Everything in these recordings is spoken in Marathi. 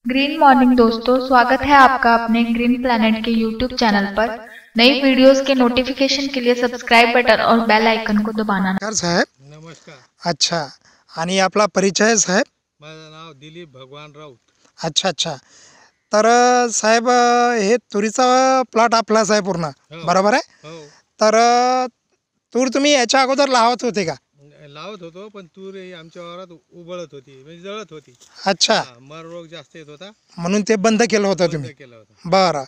ग्रीन मॉर्निंग दोस्तों, स्वागत है आपका अपने ग्रीन प्लैनेट के यूट्यूब चैनल पर। नई वीडियोस के नोटिफिकेशन के लिए सब्सक्राइब बटन और बेल आइकन को दबाना। नमस्कार साहेब. नमस्कार. अच्छा. आणि आपला परिचय साहेब? माझं नाव दिलीप भगवान राऊत. अच्छा अच्छा. तर साहेब हे तुरीचा प्लॉट आपलाच आहे पूर्ण, हो. बरोबर आहे? हो, तर तूर तुम्ही याच्या अगोदर लावत होते का? लावत होतो, पण तूर ही आमच्या वावरात उबळत होती, म्हणजे जळत होती. अच्छा. मर रोग जास्त येत होता, म्हणून ते बंद केलं होतं बंद तुम्ही? केला होता. बरं.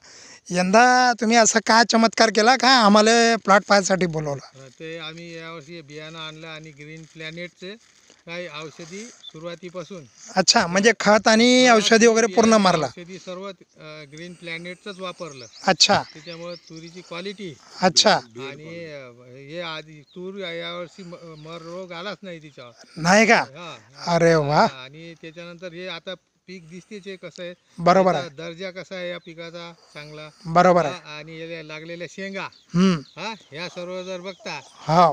यंदा तुम्ही असं काय चमत्कार केला का आम्हाला प्लॉट पाहायसाठी बोलवलं? ते आम्ही यावर्षी बियाणं आणलं आणि ग्रीन प्लॅनेटचे काही औषधी सुरुवातीपासून अच्छा, म्हणजे खत आणि औषधी वगैरे पूर्ण मारला? औषधी सर्व ग्रीन प्लॅनेटचंच वापरलं. अच्छा त्याच्यामुळे तुरीची क्वालिटी अच्छा. आणि हे आधी तूर यावर्षी मर रोग आलाच नाही तिच्यावर. नाही का? हा. अरे वा. आणि त्याच्यानंतर हे आता पीक दिसतेच आहे कसं आहे. बरोबर आहे. त्याचा दर्जा कसा आहे या पिकाचा, चांगला. बरोबर आहे. आणि याला लागलेल्या शेंगा, ह्या सर्व जर बघता, हो.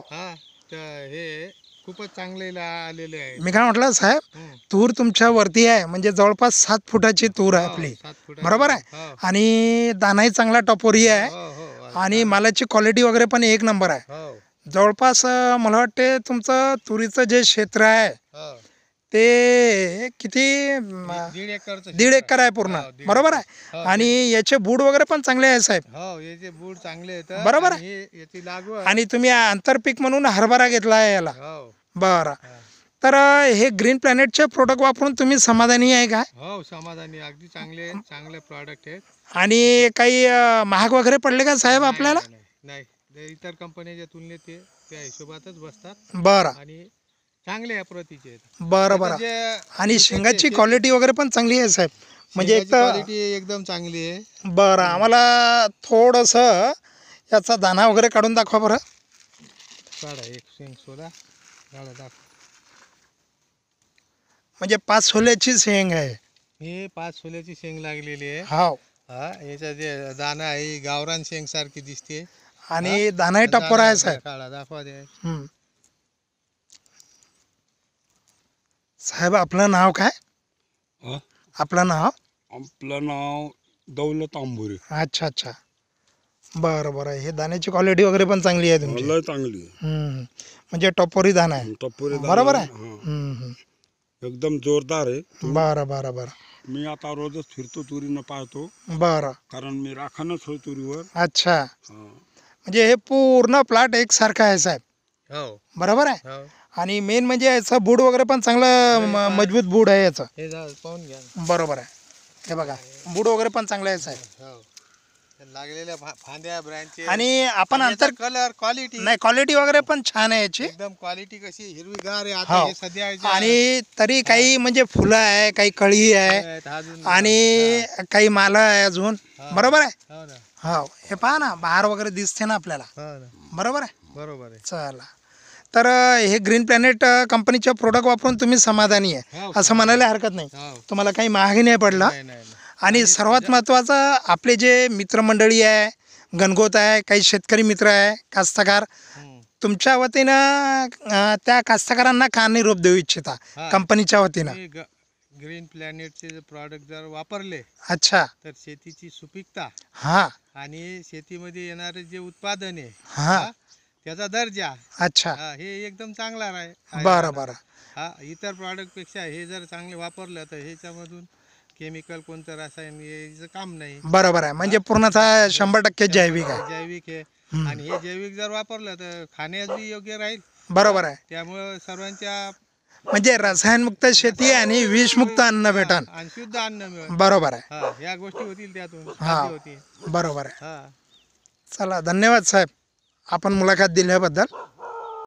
तर हे खूपच चांगले आलेले आहे. मी काय म्हटलं साहेब, तूर तुमच्या वरती आहे, म्हणजे जवळपास 7 फुटाची तूर आहे आपली, 7 फुटाची. बरोबर आहे? आणि दानाही चांगला टपोरी आहे आणि मालाची क्वालिटी वगैरे पण एक नंबर आहे. जवळपास मला वाटते तुमचं तुरीचं जे क्षेत्र आहे ते किती? 1.5 एकर आहे पूर्ण, बरोबर आहे? आणि याचे बूड वगैरे पण चांगले आहे साहेब? हो, याचे बूड चांगले आहेत. बरोबर आहे. याची लागवड. आणि तुम्ही आंतरपीक म्हणून हरभरा घेतला आहे याला? बरं. तर हे ग्रीन प्लॅनेटचे प्रोडक्ट वापरून तुम्ही समाधानी आहे का? हो, समाधानी. अगदी चांगले चांगले प्रॉडक्ट आहेत. आणि काही महाग वगैरे पडले का साहेब आपल्याला? नाही, इतर कंपनीच्या तुलनेत ते त्या हिशोबातच बसतात. बरं. आणि चांगले या प्रतीचे आहेत. बरं बरं. आणि शेंगाची क्वालिटी वगैरे पण चांगली आहे साहेब, म्हणजे एक तर क्वालिटी एकदम चांगली आहे. बरं. आम्हाला थोडंसं याचा दाना वगैरे काढून दाखवा बरं. काढा एक शेंग सोडा, काढा दाखवा. म्हणजे 5 सोल्याची शेंग आहे. हे 5 सोल्याची शेंग लागलेली आहे. हो. याचा जे दाना आहे गावरान शेंग सारखी दिसते. आणि दानाही टप्पर आहे साहेब. काढा दाखवा दे. साहेब आपलं नाव काय? आपलं नाव? आपलं नाव दौलत आंबोरे. अच्छा अच्छा. बरं बरं. हे दाण्याची क्वालिटी वगैरे पण चांगली आहे तुमची? लय चांगली आहे. म्हणजे टपोरी दाना आहे, टपोरी दाना. बरोबर आहे? एकदम जोरदार आहे. बरं बरं बरं. मी आता रोजच फिरतो, तुरीनं पाहतो, बरं. कारण मी राखणच होय तुरीवर. अच्छा. म्हणजे हे पूर्ण प्लॉट एकसारखा आहे साहेब, हो, बरोबर आहे? हो. आणि मेन म्हणजे याचं बूड वगैरे पण चांगलं मजबूत बूड आहे याचं, हे पाहून घ्या. बरोबर आहे. हे बघा, बूड वगैरे पण चांगलं आहे साहेब. हो, लागलेल्या फांद्या, ब्रँचेस आणि आपण अंतर कलर क्वालिटी. नाही, क्वालिटी वगैरे पण छान आहे याची एकदम क्वालिटी कशी हिरवीगार आहे आता. हो. हे सध्या आणि तरी काही म्हणजे फुलं आहे, काही कळी आहे आणि काही माला आहे अजून, बरोबर आहे? हो ना, हो. हे पहा ना, बहार वगैरे दिसते ना आपल्याला, हो ना, बरोबर आहे? बरोबर आहे. चला. तर हे ग्रीन प्लॅनेट कंपनीचे प्रोडक्ट वापरून तुम्ही समाधानी आहे हो, असं म्हणायला हरकत नाही. हो. तुम्हाला काही महागही नाही पडला. नाही, नाही, नाही. आणि सर्वात महत्त्वाचं, आपले जे मित्रमंडळी आहे, गणगोत आहे, काही शेतकरी मित्र आहे, कास्तकार, तुमच्या वतीनं त्या कास्तकारांना का निरोप देऊ इच्छिता कंपनीच्या वतीनं? ग्रीन प्लॅनेटचे प्रॉडक्ट जर वापरले, अच्छा. तर शेतीची सुपीकता आणि शेतीमध्ये येणारे जे उत्पादन आहे त्याचा दर्जा, अच्छा, हे एकदम चांगला आहे. बरं बरं. इतर प्रॉडक्ट पेक्षा हे जर चांगले वापरलं तर ह्याच्यामधून केमिकल, कोणतं रसायन याचं काम नाही. बरोबर आहे. म्हणजे पूर्णतः 100% जैविक आहे. जैविक आहे. आणि हे जैविक जर वापरलं तर खाण्याची योग्य राहील. बरोबर आहे. त्यामुळं सर्वांच्या म्हणजे रसायनमुक्त शेती आणि विषमुक्त अन्न भेटन आणि शुद्ध अन्न मिळेल. बरोबर आहे. ह्या गोष्टी होतील त्यातून. बरोबर आहे. चला, धन्यवाद साहेब, आपण मुलाखत दिल्याबद्दल.